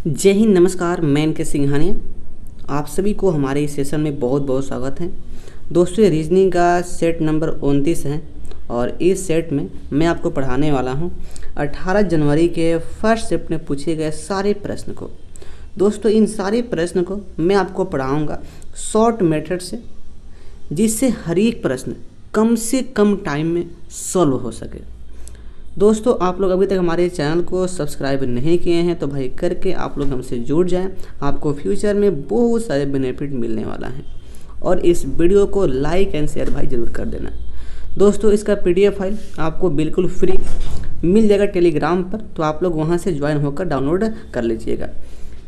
जय हिंद, नमस्कार। मैं इनके सिंघानिया, आप सभी को हमारे इस सेशन में बहुत बहुत स्वागत है। दोस्तों, ये रीजनिंग का सेट नंबर 29 है और इस सेट में मैं आपको पढ़ाने वाला हूँ 18 जनवरी के फर्स्ट शिफ्ट में पूछे गए सारे प्रश्न को। दोस्तों, इन सारे प्रश्न को मैं आपको पढ़ाऊँगा शॉर्ट मेथड से, जिससे हर एक प्रश्न कम से कम टाइम में सॉल्व हो सके। दोस्तों, आप लोग अभी तक हमारे चैनल को सब्सक्राइब नहीं किए हैं तो भाई करके आप लोग हमसे जुड़ जाएं। आपको फ्यूचर में बहुत सारे बेनिफिट मिलने वाला है और इस वीडियो को लाइक एंड शेयर भाई ज़रूर कर देना। दोस्तों, इसका पीडीएफ फाइल आपको बिल्कुल फ्री मिल जाएगा टेलीग्राम पर, तो आप लोग वहां से ज्वाइन होकर डाउनलोड कर लीजिएगा।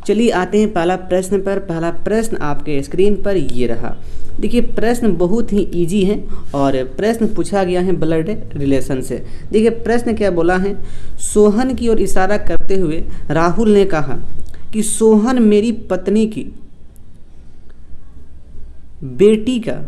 चलिए आते हैं पहला प्रश्न पर। पहला प्रश्न आपके स्क्रीन पर ये रहा। देखिए, प्रश्न बहुत ही इजी है और प्रश्न पूछा गया है ब्लड रिलेशन से। देखिए, प्रश्न क्या बोला है। सोहन की ओर इशारा करते हुए राहुल ने कहा कि सोहन मेरी पत्नी की बेटी का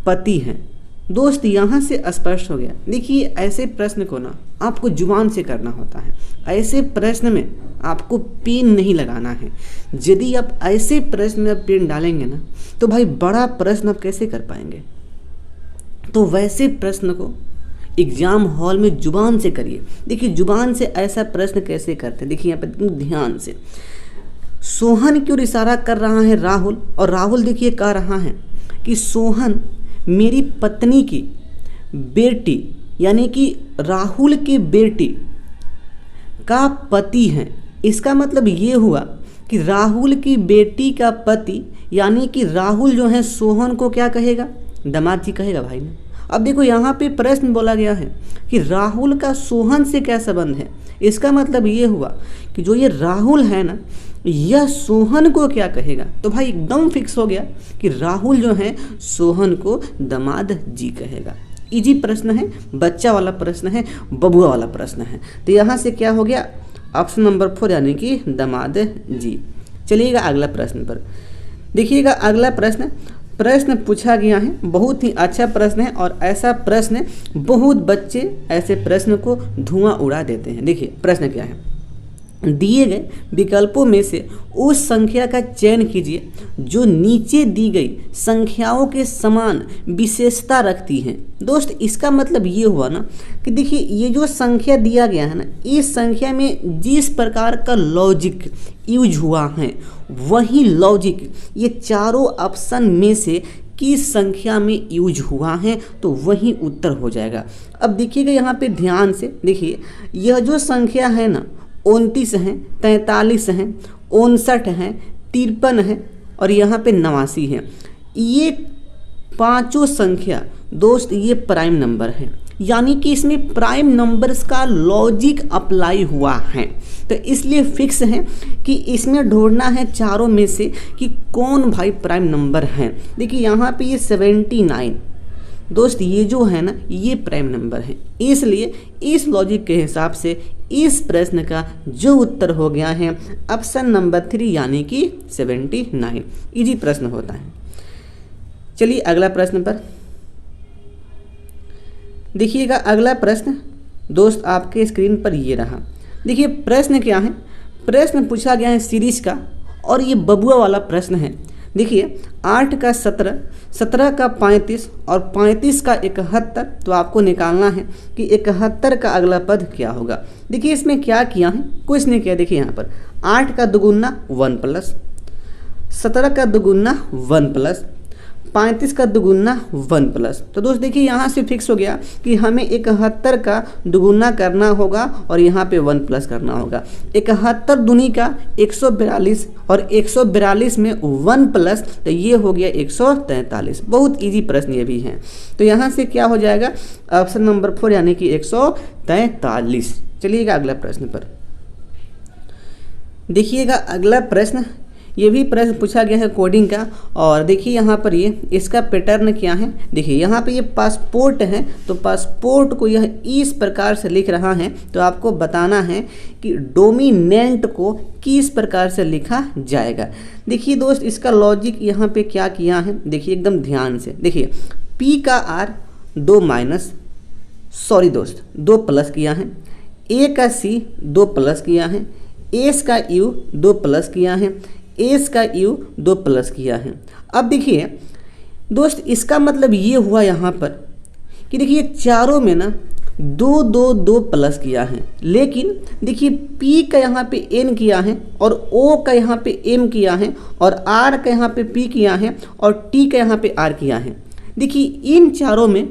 पति है। दोस्त, यहाँ से स्पष्ट हो गया। देखिए, ऐसे प्रश्न को ना आपको जुबान से करना होता है। ऐसे प्रश्न में आपको पेन नहीं लगाना है। यदि आप ऐसे प्रश्न में पेन डालेंगे ना तो भाई बड़ा प्रश्न आप कैसे कर पाएंगे। तो वैसे प्रश्न को एग्जाम हॉल में जुबान से करिए। देखिए, जुबान से ऐसा प्रश्न कैसे करते हैं, देखिए यहाँ पे ध्यान से। सोहन की ओर इशारा कर रहा है राहुल, और राहुल देखिए कह रहा है कि सोहन मेरी पत्नी की बेटी, यानी कि राहुल की बेटी का पति है। इसका मतलब ये हुआ कि राहुल की बेटी का पति, यानी कि राहुल जो है सोहन को क्या कहेगा, दामाद जी कहेगा भाई ने। अब देखो, यहाँ पे प्रश्न बोला गया है कि राहुल का सोहन से क्या संबंध है। इसका मतलब ये हुआ कि जो ये राहुल है ना, यह सोहन को क्या कहेगा। तो भाई एकदम फिक्स हो गया कि राहुल जो है सोहन को दामाद जी कहेगा। इजी प्रश्न है, बच्चा वाला प्रश्न है, बबुआ वाला प्रश्न है। तो यहाँ से क्या हो गया, ऑप्शन नंबर 4 यानी कि दामाद जी। चलिएगा अगला प्रश्न पर। देखिएगा अगला प्रश्न पूछा गया है, बहुत ही अच्छा प्रश्न है और ऐसा प्रश्न बहुत बच्चे ऐसे प्रश्न को धुआं उड़ा देते हैं। देखिए प्रश्न क्या है। दिए गए विकल्पों में से उस संख्या का चयन कीजिए जो नीचे दी गई संख्याओं के समान विशेषता रखती हैं। दोस्त, इसका मतलब ये हुआ ना कि देखिए, ये जो संख्या दिया गया है ना, इस संख्या में जिस प्रकार का लॉजिक यूज हुआ है वही लॉजिक ये चारों ऑप्शन में से किस संख्या में यूज हुआ है तो वही उत्तर हो जाएगा। अब देखिएगा यहाँ पे ध्यान से, देखिए यह जो संख्या है ना 29 है, 43 है, 59 है, 53 है और यहाँ पे 89 है। ये पांचों संख्या दोस्त ये प्राइम नंबर है, यानी कि इसमें प्राइम नंबर्स का लॉजिक अप्लाई हुआ है। तो इसलिए फिक्स है कि इसमें ढूंढना है चारों में से कि कौन भाई प्राइम नंबर है। देखिए यहाँ पे ये 79 दोस्त, ये जो है ना ये प्राइम नंबर है। इसलिए इस लॉजिक के हिसाब से इस प्रश्न का जो उत्तर हो गया है ऑप्शन नंबर 3 यानी कि 79। इजी प्रश्न होता है। चलिए अगला प्रश्न पर देखिएगा। अगला प्रश्न दोस्त आपके स्क्रीन पर ये रहा। देखिए प्रश्न क्या है। प्रश्न पूछा गया है सीरीज का और ये बबुआ वाला प्रश्न है। देखिए 8 का 17, 17 का 35 और 35 का 71। तो आपको निकालना है कि 71 का अगला पद क्या होगा। देखिए इसमें क्या किया है, कुछ नहीं किया। देखिए यहाँ पर 8 का दुगुना 1 प्लस, 17 का दुगुना 1 प्लस, 35 का दुगुना 1 प्लस। तो दोस्त देखिए यहाँ से फिक्स हो गया कि हमें 71 का दुगुना करना होगा और यहाँ पे 1 प्लस करना होगा। 71 दूनी का 142 और 142 में 1 प्लस, तो ये हो गया 143। बहुत इजी प्रश्न ये भी है। तो यहाँ से क्या हो जाएगा, ऑप्शन नंबर 4 यानी कि 143। चलिएगा अगला प्रश्न पर। देखिएगा अगला प्रश्न, ये भी प्रश्न पूछा गया है कोडिंग का और देखिए यहाँ पर ये इसका पैटर्न क्या है। देखिए यहाँ पे ये पासपोर्ट है, तो पासपोर्ट को यह इस प्रकार से लिख रहा है। तो आपको बताना है कि डोमिनेंट को किस प्रकार से लिखा जाएगा। देखिए दोस्त, इसका लॉजिक यहाँ पे क्या किया है, देखिए एकदम ध्यान से। देखिए P का R 2 प्लस किया है, A का C 2 प्लस किया है, एस का यू 2 प्लस किया है, एस का यू 2 प्लस किया है। अब देखिए दोस्त, इसका मतलब ये हुआ यहाँ पर कि देखिए चारों में ना 2 2 2 प्लस किया है, लेकिन देखिए P का यहाँ पे N किया है और O का यहाँ पे M किया है और R का यहाँ पे P किया है और T का यहाँ पे R किया है। देखिए इन चारों में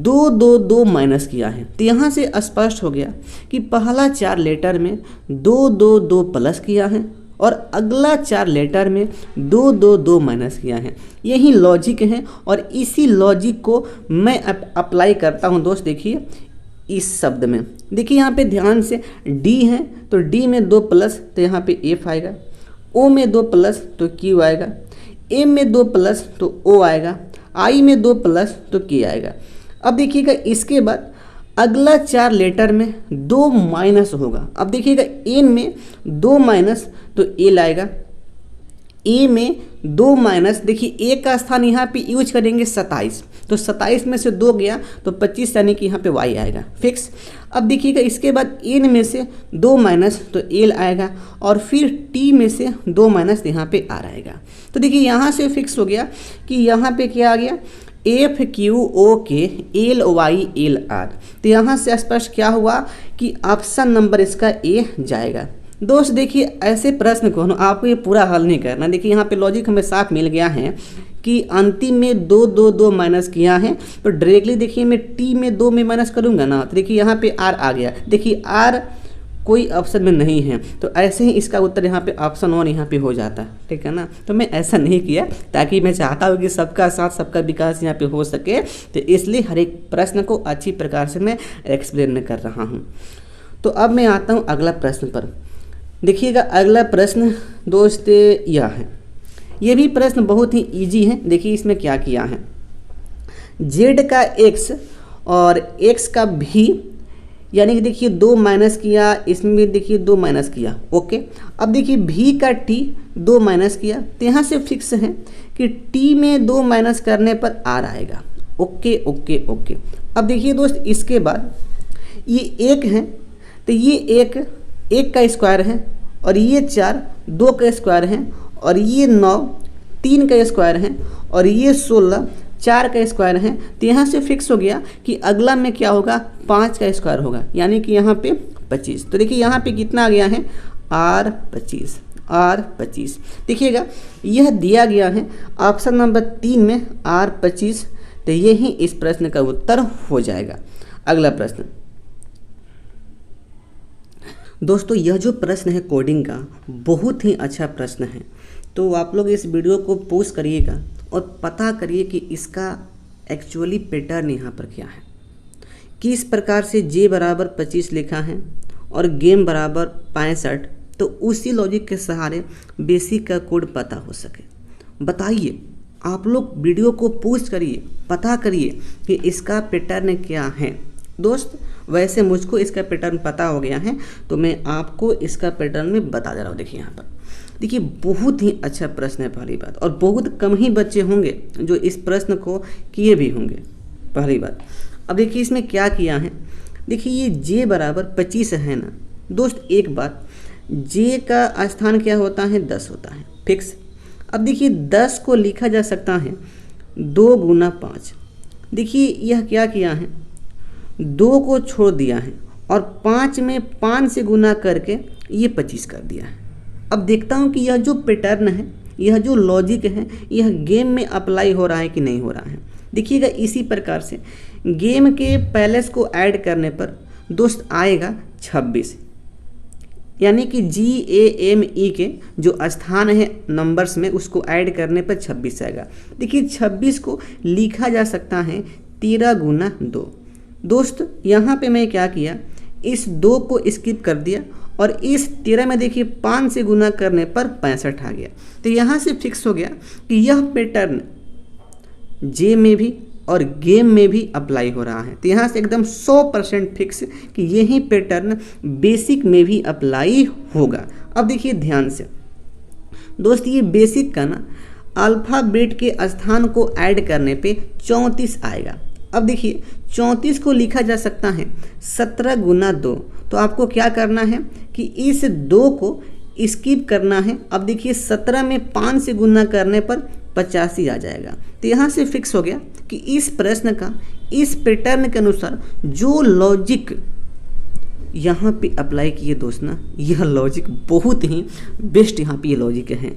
2 2 2 माइनस किया है, तो यहाँ से स्पष्ट हो गया कि पहला 4 लेटर में 2 2 2 प्लस किया है और अगला 4 लेटर में 2 2 2 माइनस किया है। यही लॉजिक है और इसी लॉजिक को मैं अप्लाई करता हूँ दोस्त। देखिए इस शब्द में, देखिए यहाँ पे ध्यान से D है तो D में 2 प्लस तो यहाँ पे F आएगा, O में 2 प्लस तो Q आएगा, M में 2 प्लस तो O आएगा, I में 2 प्लस तो K आएगा। अब देखिएगा इसके बाद अगला 4 लेटर में 2 माइनस होगा। अब देखिएगा N में 2 माइनस तो L आएगा, A में 2 माइनस, देखिए A का स्थान यहाँ पे यूज करेंगे 27, तो 27 में से 2 गया तो 25, यानी कि यहाँ पे Y आएगा फिक्स। अब देखिएगा इसके बाद N में से 2 माइनस तो L आएगा और फिर T में से 2 माइनस यहाँ पे R आएगा। तो देखिए यहाँ से फिक्स हो गया कि यहाँ पे क्या आ गया, एफ क्यू ओ के एल वाई एल आर। तो यहाँ से स्पष्ट क्या हुआ कि ऑप्शन नंबर इसका ए जाएगा। दोस्त देखिए ऐसे प्रश्न को आपको ये पूरा हल नहीं करना। देखिए यहाँ पे लॉजिक हमें साफ मिल गया है कि अंतिम में 2 2 2 माइनस किया है, तो डायरेक्टली देखिए मैं टी में 2 में माइनस करूँगा ना, तो देखिए यहाँ पे आर आ गया। देखिए आर कोई ऑप्शन में नहीं है, तो ऐसे ही इसका उत्तर यहाँ पे ऑप्शन 1 यहाँ पे हो जाता है, ठीक है ना। तो मैं ऐसा नहीं किया ताकि मैं चाहता हूँ कि सबका साथ सबका विकास यहाँ पे हो सके, तो इसलिए हर एक प्रश्न को अच्छी प्रकार से मैं एक्सप्लेन कर रहा हूँ। तो अब मैं आता हूँ अगला प्रश्न पर। देखिएगा अगला प्रश्न दोस्त यह है, ये भी प्रश्न बहुत ही ईजी है। देखिए इसमें क्या किया है, जेड का एक्स और एक्स का भी, यानी कि देखिए 2 माइनस किया, इसमें भी देखिए 2 माइनस किया, ओके। अब देखिए भी का टी 2 माइनस किया, तो यहाँ से फिक्स है कि टी में 2 माइनस करने पर आर आएगा, ओके ओके ओके। अब देखिए दोस्त इसके बाद ये 1 है, तो ये 1 का स्क्वायर है और ये 4 2 का स्क्वायर है और ये 9 3 का स्क्वायर है और ये 16 4 का स्क्वायर है। तो यहाँ से फिक्स हो गया कि अगला में क्या होगा, 5 का स्क्वायर होगा, यानी कि यहाँ पे 25। तो देखिए यहाँ पे कितना आ गया है, R 25। देखिएगा यह दिया गया है ऑप्शन नंबर 3 में R 25, तो यही इस प्रश्न का उत्तर हो जाएगा। अगला प्रश्न दोस्तों, यह जो प्रश्न है कोडिंग का बहुत ही अच्छा प्रश्न है, तो आप लोग इस वीडियो को पोस्ट करिएगा और पता करिए कि इसका एक्चुअली पैटर्न यहाँ पर क्या है, किस प्रकार से J बराबर 25 लिखा है और गेम बराबर 65, तो उसी लॉजिक के सहारे बेसिक का कोड पता हो सके। बताइए, आप लोग वीडियो को पोस्ट करिए, पता करिए कि इसका पैटर्न क्या है। दोस्त वैसे मुझको इसका पैटर्न पता हो गया है, तो मैं आपको इसका पैटर्न में बता दे रहा हूँ। देखिए यहाँ पर, देखिए बहुत ही अच्छा प्रश्न है पहली बात, और बहुत कम ही बच्चे होंगे जो इस प्रश्न को किए भी होंगे, पहली बात। अब देखिए इसमें क्या किया है, देखिए ये J बराबर 25 है ना दोस्त। एक बात, J का स्थान क्या होता है, 10 होता है, फिक्स। अब देखिए 10 को लिखा जा सकता है 2 गुना 5। देखिए यह क्या किया है, 2 को छोड़ दिया है और 5 में 5 से गुना करके ये 25 कर दिया है। अब देखता हूँ कि यह जो पैटर्न है, यह जो लॉजिक है, यह गेम में अप्लाई हो रहा है कि नहीं हो रहा है। देखिएगा इसी प्रकार से गेम के पैलेस को ऐड करने पर दोस्त आएगा 26, यानी कि GAME के जो स्थान है नंबर्स में उसको ऐड करने पर 26 आएगा। देखिए 26 को लिखा जा सकता है 13 गुना 2। दोस्त यहाँ पे मैं क्या किया, इस 2 को स्किप कर दिया और इस 13 में देखिए 5 से गुना करने पर 65 आ गया। तो यहाँ से फिक्स हो गया कि यह पैटर्न J में भी और गेम में भी अप्लाई हो रहा है। तो यहाँ से एकदम 100% फिक्स कि यही पैटर्न बेसिक में भी अप्लाई होगा। अब देखिए ध्यान से दोस्त, ये बेसिक का ना अल्फ़ाबेट के स्थान को ऐड करने पे 34 आएगा। अब देखिए 34 को लिखा जा सकता है 17 गुना 2। तो आपको क्या करना है कि इस 2 को स्किप करना है। अब देखिए 17 में 5 से गुना करने पर 85 आ जाएगा। तो यहाँ से फिक्स हो गया कि इस प्रश्न का इस पैटर्न के अनुसार जो लॉजिक यहाँ पे अप्लाई किए दोस्त ना, यह लॉजिक बहुत ही बेस्ट यहाँ पे ये लॉजिक है।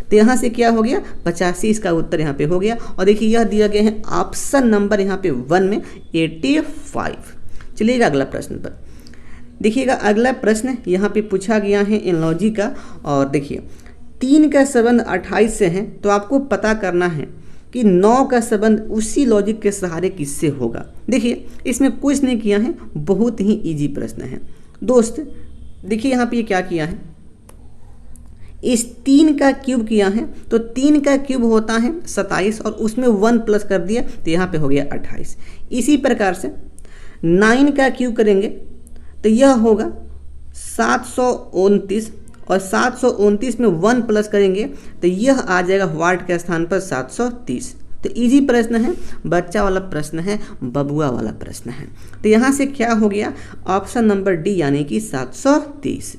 तो यहाँ से क्या हो गया 85, इसका उत्तर यहाँ पे हो गया। और देखिए यह दिया गया है ऑप्शन नंबर यहाँ पे 1 में 85। चलिएगा अगला प्रश्न पर। देखिएगा अगला प्रश्न यहाँ पे पूछा गया है इन लॉजिक का। और देखिए 3 का संबंध 28 से है, तो आपको पता करना है कि 9 का संबंध उसी लॉजिक के सहारे किससे होगा। देखिए इसमें कुछ नहीं किया है, बहुत ही इजी प्रश्न है दोस्त। देखिए यहाँ पे ये क्या किया है, इस 3 का क्यूब किया है। तो 3 का क्यूब होता है 27 और उसमें 1 प्लस कर दिया, तो यहाँ पे हो गया 28। इसी प्रकार से 9 का क्यूब करेंगे तो यह होगा 729 और 729 में 1 प्लस करेंगे तो यह आ जाएगा वाट के स्थान पर 730। तो इजी प्रश्न है, बच्चा वाला प्रश्न है, बबुआ वाला प्रश्न है। तो यहाँ से क्या हो गया ऑप्शन नंबर डी यानी कि 730।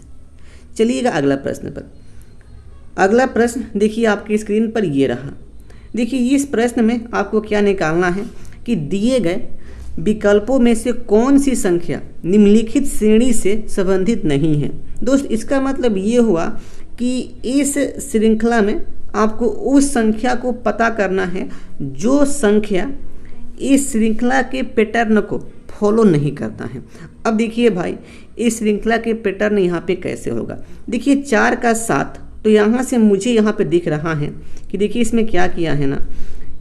चलिएगा अगला प्रश्न पर। अगला प्रश्न देखिए आपकी स्क्रीन पर ये रहा। देखिए इस प्रश्न में आपको क्या निकालना है कि दिए गए विकल्पों में से कौन सी संख्या निम्नलिखित श्रेणी से संबंधित नहीं है। दोस्त इसका मतलब ये हुआ कि इस श्रृंखला में आपको उस संख्या को पता करना है जो संख्या इस श्रृंखला के पैटर्न को फॉलो नहीं करता है। अब देखिए भाई इस श्रृंखला के पैटर्न यहाँ पे कैसे होगा। देखिए 4 का 7, तो यहाँ से मुझे यहाँ पे दिख रहा है कि देखिए इसमें क्या किया है ना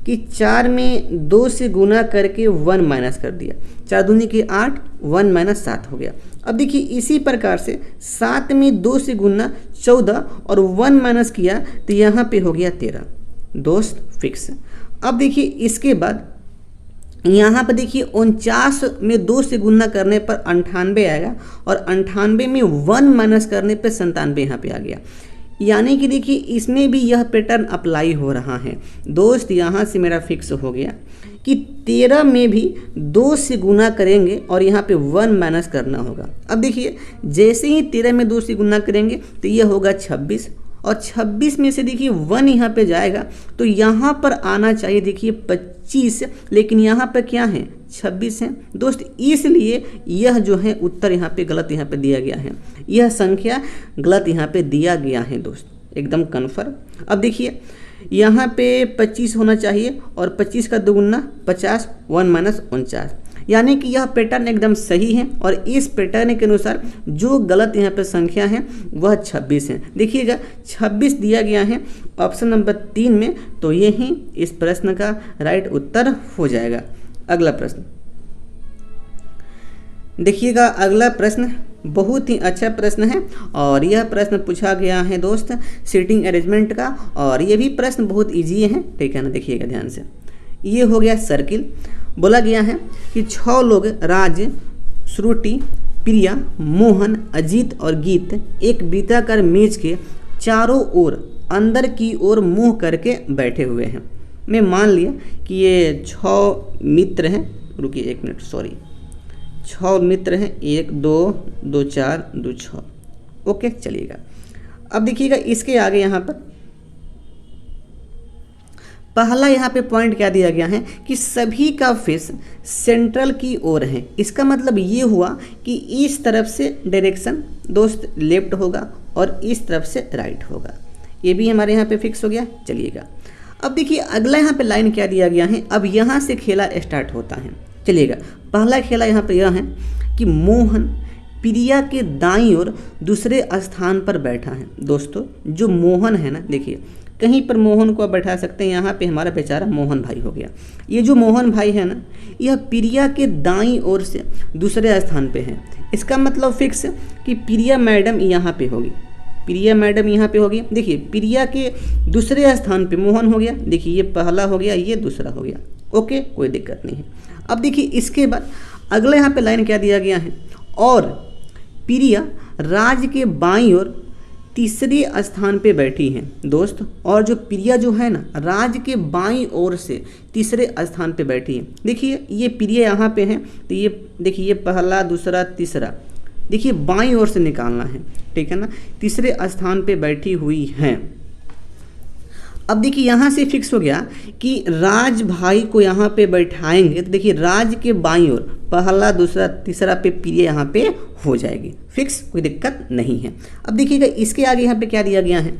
कि 4 में 2 से गुना करके 1 माइनस कर दिया, 4 दूनी की 8, 1 माइनस 7 हो गया। अब देखिए इसी प्रकार से 7 में 2 से गुना 14 और 1 माइनस किया तो यहाँ पे हो गया 13 दोस्त फिक्स। अब देखिए इसके बाद यहाँ पर देखिए 49 में 2 से गुना करने पर 98 आएगा और 98 में 1 माइनस करने पर 97 यहाँ पे आ गया। यानी कि देखिए इसमें भी यह पैटर्न अप्लाई हो रहा है दोस्त। यहाँ से मेरा फिक्स हो गया कि 13 में भी 2 से गुना करेंगे और यहाँ पे 1 माइनस करना होगा। अब देखिए जैसे ही 13 में 2 से गुना करेंगे तो यह होगा 26 और 26 में से देखिए 1 यहाँ पे जाएगा तो यहाँ पर आना चाहिए देखिए 25, लेकिन यहाँ पर क्या है 26 है दोस्त। इसलिए यह जो है उत्तर यहाँ पे गलत यहाँ पे दिया गया है, यह संख्या गलत यहाँ पे दिया गया है दोस्त, एकदम कन्फर्म। अब देखिए यहाँ पे 25 होना चाहिए और 25 का दुगुना 50, 1 माइनस 49, यानी कि यह पैटर्न एकदम सही है। और इस पैटर्न के अनुसार जो गलत यहाँ पे संख्या है वह 26 है। देखिएगा 26 दिया गया है ऑप्शन नंबर 3 में, तो यही इस प्रश्न का राइट उत्तर हो जाएगा। अगला प्रश्न देखिएगा, अगला प्रश्न बहुत ही अच्छा प्रश्न है और यह प्रश्न पूछा गया है दोस्त सीटिंग अरेंजमेंट का, और ये भी प्रश्न बहुत इजी है, ठीक है ना। देखिएगा ध्यान से, ये हो गया सर्किल। बोला गया है कि 6 लोग राज, श्रुति, प्रिया, मोहन, अजीत और गीत एक वृत्ताकार मेज के चारों ओर अंदर की ओर मुंह करके बैठे हुए हैं। मैं मान लिया कि ये 6 मित्र हैं, रुकिए 1 मिनट, सॉरी 6 मित्र हैं, 1 2 2 4 2 6, ओके चलिएगा। अब देखिएगा इसके आगे यहाँ पर पहला यहाँ पे पॉइंट क्या दिया गया है कि सभी का फेस सेंट्रल की ओर है। इसका मतलब ये हुआ कि इस तरफ से डायरेक्शन दोस्त लेफ्ट होगा और इस तरफ से राइट होगा। ये भी हमारे यहाँ पे फिक्स हो गया। चलिएगा अब देखिए अगला यहाँ पे लाइन क्या दिया गया है। अब यहाँ से खेला स्टार्ट होता है। चलिएगा पहला खेला यहाँ पे यह है कि मोहन प्रिया के दाईं ओर दूसरे स्थान पर बैठा है। दोस्तों जो मोहन है ना, देखिए कहीं पर मोहन को आप बैठा सकते हैं, यहाँ पे हमारा बेचारा मोहन भाई हो गया। ये जो मोहन भाई है ना, यह प्रिया के दाईं ओर से दूसरे स्थान पे है। इसका मतलब फिक्स कि प्रिया मैडम यहाँ पे होगी, प्रिया मैडम यहाँ पे होगी। देखिए प्रिया के दूसरे स्थान पे मोहन हो गया। देखिए ये पहला हो गया, ये दूसरा हो गया, ओके कोई दिक्कत नहीं है। अब देखिए इसके बाद अगला यहाँ पे लाइन क्या दिया गया है, और प्रिया राज के बाईं ओर तीसरे स्थान पे बैठी हैं दोस्त, और जो प्रिया जो है ना राज के बाईं ओर से तीसरे स्थान पे बैठी है। देखिए ये प्रिया यहाँ पे है, तो ये देखिए ये पहला दूसरा तीसरा, देखिए बाईं ओर से निकालना है, ठीक है ना, तीसरे स्थान पे बैठी हुई हैं। अब देखिए यहाँ से फिक्स हो गया कि राज भाई को यहाँ पे बैठाएंगे, तो देखिए राज के बाईं ओर पहला दूसरा तीसरा पे प्रिया यहाँ पे हो जाएगी, फिक्स, कोई दिक्कत नहीं है। अब देखिएगा इसके आगे यहाँ पे क्या दिया गया है,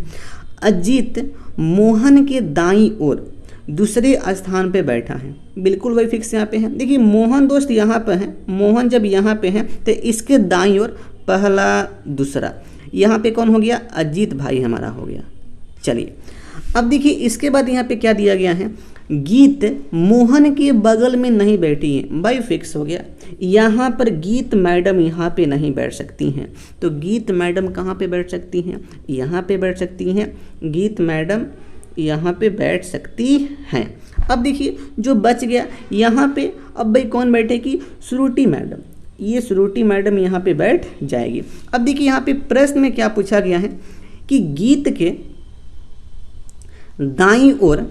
अजीत मोहन के दाईं ओर दूसरे स्थान पे बैठा है, बिल्कुल वही फिक्स यहाँ पे है। देखिए मोहन दोस्त यहाँ पे है, मोहन जब यहाँ पे है तो इसके दाईं ओर पहला दूसरा, यहाँ पे कौन हो गया, अजीत भाई हमारा हो गया। चलिए अब देखिए इसके बाद यहाँ पे क्या दिया गया है, गीत मोहन के बगल में नहीं बैठी है, भाई फिक्स हो गया। यहाँ पर गीत मैडम यहाँ पे नहीं बैठ सकती हैं, तो गीत मैडम कहाँ पे बैठ सकती हैं, यहाँ पे बैठ सकती हैं, गीत मैडम यहाँ पे बैठ सकती हैं। अब देखिए जो बच गया यहाँ पे, अब भाई कौन बैठेगी, श्रुति मैडम, ये श्रुति मैडम यहाँ पे बैठ जाएगी। अब देखिए यहाँ पे प्रश्न में क्या पूछा गया है कि गीत के दाईं ओर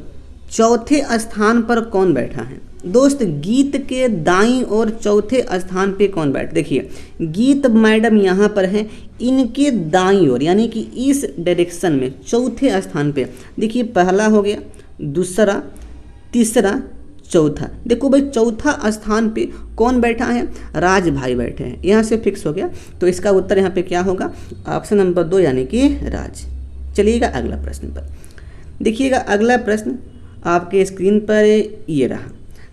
चौथे स्थान पर कौन बैठा है। दोस्त गीत के दाईं ओर चौथे स्थान पे कौन बैठ, देखिए गीत मैडम यहाँ पर है, इनके दाईं ओर यानी कि इस डायरेक्शन में चौथे स्थान पे, देखिए पहला हो गया, दूसरा तीसरा चौथा, देखो भाई चौथा स्थान पे कौन बैठा है, राज भाई बैठे हैं, यहाँ से फिक्स हो गया। तो इसका उत्तर यहाँ पे क्या होगा, ऑप्शन नंबर 2 यानी कि राज। चलिएगा अगला प्रश्न पर, देखिएगा अगला प्रश्न आपके स्क्रीन पर ये रहा।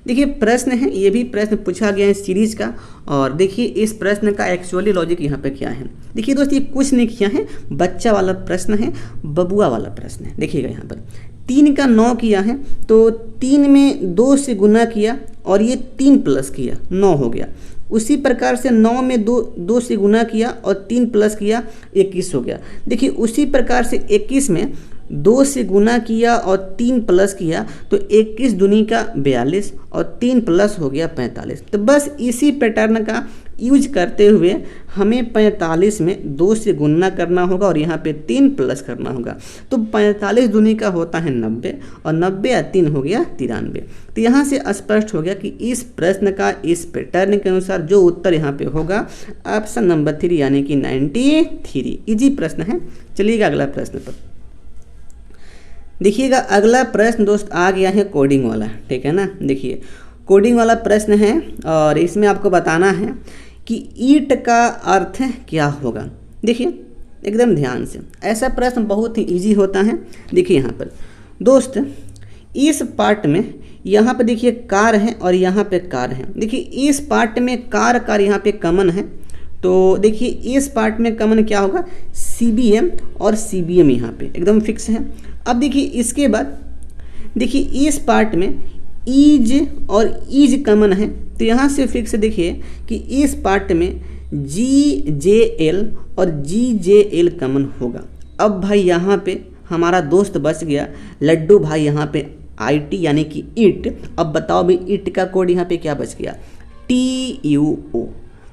देखिए प्रश्न है, ये भी प्रश्न पूछा गया है सीरीज का, और देखिए इस प्रश्न का एक्चुअली लॉजिक यहाँ पे क्या है। देखिए दोस्त ये कुछ नहीं किया है, बच्चा वाला प्रश्न है, बबुआ वाला प्रश्न है। देखिएगा यहाँ पर 3 का 9 किया है, तो 3 में 2 से गुना किया और ये 3 प्लस किया, 9 हो गया। उसी प्रकार से 9 में 2 से गुना किया और 3 प्लस किया, 21 हो गया। देखिए उसी प्रकार से 21 में 2 से गुना किया और 3 प्लस किया, तो 21 दूनी का 42 और 3 प्लस हो गया 45। तो बस इसी पैटर्न का यूज करते हुए हमें 45 में 2 से गुना करना होगा और यहाँ पे 3 प्लस करना होगा। तो 45 दूनी का होता है 90 और 90 या 3 हो गया 93। तो यहाँ से स्पष्ट हो गया कि इस प्रश्न का इस पैटर्न के अनुसार जो उत्तर यहाँ पे होगा ऑप्शन नंबर 3 यानी कि 93। इजी प्रश्न है। चलिएगा अगला प्रश्न पर, देखिएगा अगला प्रश्न दोस्त आ गया है कोडिंग वाला, ठीक है ना। देखिए कोडिंग वाला प्रश्न है और इसमें आपको बताना है कि ईट का अर्थ क्या होगा। देखिए एकदम ध्यान से, ऐसा प्रश्न बहुत ही इजी होता है। देखिए यहाँ पर दोस्त इस पार्ट में यहाँ पे देखिए कार है और यहाँ पे कार है। देखिए इस पार्ट में कार यहाँ पे कॉमन है, तो देखिए इस पार्ट में कॉमन क्या होगा, CBM और CBM यहाँ पे एकदम फिक्स है। अब देखिए इसके बाद देखिए इस पार्ट में ईज और ईज कॉमन है, तो यहाँ से फिक्स देखिए कि इस पार्ट में GJL और GJL कॉमन होगा। अब भाई यहाँ पे हमारा दोस्त बच गया लड्डू भाई, यहाँ पे IT यानी कि ईट। अब बताओ भाई ईट का कोड यहाँ पे क्या बच गया, TUO।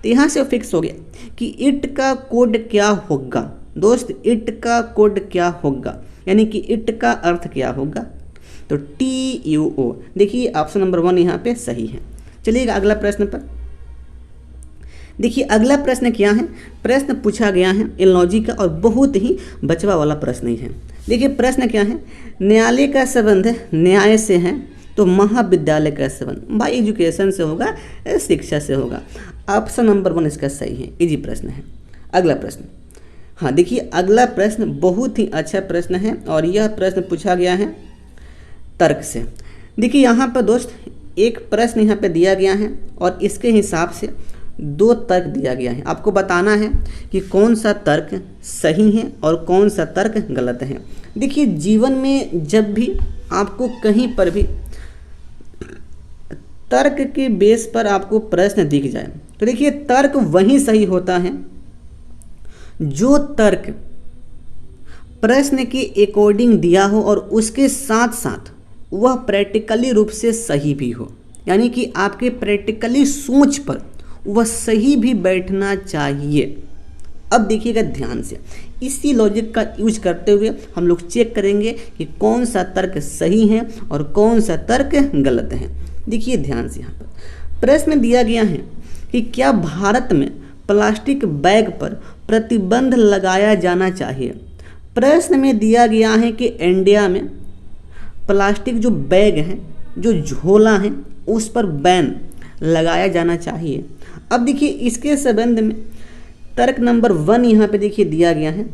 तो यहाँ से फिक्स हो गया कि ईट का कोड क्या होगा दोस्त, ईट का कोड क्या होगा यानी कि ईट का अर्थ क्या होगा, तो TUO। देखिए ऑप्शन नंबर 1 यहाँ पे सही है। चलिएगा अगला प्रश्न पर, देखिए अगला प्रश्न क्या है, प्रश्न पूछा गया है एलॉजी का और बहुत ही बचवा वाला प्रश्न ही है। देखिए प्रश्न क्या है, न्यायालय का संबंध न्याय से है तो महाविद्यालय का संबंध भाई एजुकेशन से होगा, शिक्षा से होगा। ऑप्शन नंबर 1 इसका सही है, इजी प्रश्न है। अगला प्रश्न, हाँ देखिए अगला प्रश्न बहुत ही अच्छा प्रश्न है और यह प्रश्न पूछा गया है तर्क से। देखिए यहाँ पर दोस्त एक प्रश्न यहाँ पे दिया गया है और इसके हिसाब से 2 तर्क दिया गया है। आपको बताना है कि कौन सा तर्क सही है और कौन सा तर्क गलत है। देखिए जीवन में जब भी आपको कहीं पर भी तर्क के बेस पर आपको प्रश्न दिख जाए तो देखिए तर्क वही सही होता है जो तर्क प्रश्न के अकॉर्डिंग दिया हो और उसके साथ साथ वह प्रैक्टिकली रूप से सही भी हो, यानी कि आपके प्रैक्टिकली सोच पर वह सही भी बैठना चाहिए। अब देखिएगा ध्यान से, इसी लॉजिक का यूज करते हुए हम लोग चेक करेंगे कि कौन सा तर्क सही है और कौन सा तर्क गलत है। देखिए ध्यान से यहाँ पर प्रश्न दिया गया है कि क्या भारत में प्लास्टिक बैग पर प्रतिबंध लगाया जाना चाहिए। प्रश्न में दिया गया है कि इंडिया में प्लास्टिक जो बैग है, जो झोला है, उस पर बैन लगाया जाना चाहिए। अब देखिए इसके संबंध में तर्क नंबर 1 यहाँ पे देखिए दिया गया है,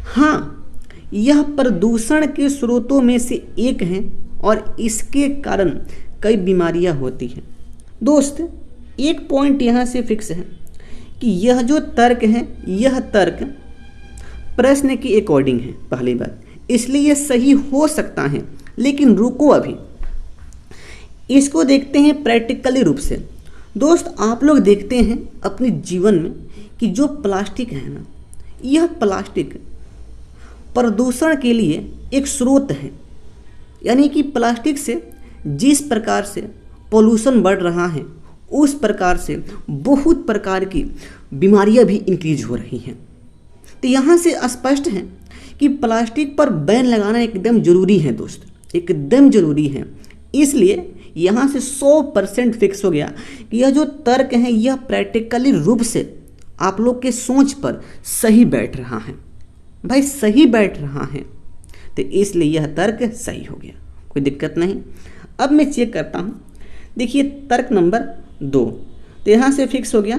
हाँ यह प्रदूषण के स्रोतों में से एक है और इसके कारण कई बीमारियां होती हैं। दोस्त एक पॉइंट यहाँ से फिक्स है कि यह जो तर्क है, यह तर्क प्रश्न के अकॉर्डिंग है, पहली बात, इसलिए यह सही हो सकता है। लेकिन रुको, अभी इसको देखते हैं प्रैक्टिकली रूप से। दोस्त आप लोग देखते हैं अपने जीवन में कि जो प्लास्टिक है ना, यह प्लास्टिक प्रदूषण के लिए एक स्रोत है। यानी कि प्लास्टिक से जिस प्रकार से पोल्यूशन बढ़ रहा है, उस प्रकार से बहुत प्रकार की बीमारियां भी इंक्रीज हो रही हैं। तो यहाँ से स्पष्ट है कि प्लास्टिक पर बैन लगाना एकदम ज़रूरी है दोस्त, एकदम ज़रूरी है। इसलिए यहाँ से 100% फिक्स हो गया कि यह जो तर्क है, यह प्रैक्टिकली रूप से आप लोग के सोच पर सही बैठ रहा है। भाई सही बैठ रहा है, तो इसलिए यह तर्क सही हो गया, कोई दिक्कत नहीं। अब मैं चेक करता हूँ। देखिए तर्क नंबर 2, तो यहाँ से फिक्स हो गया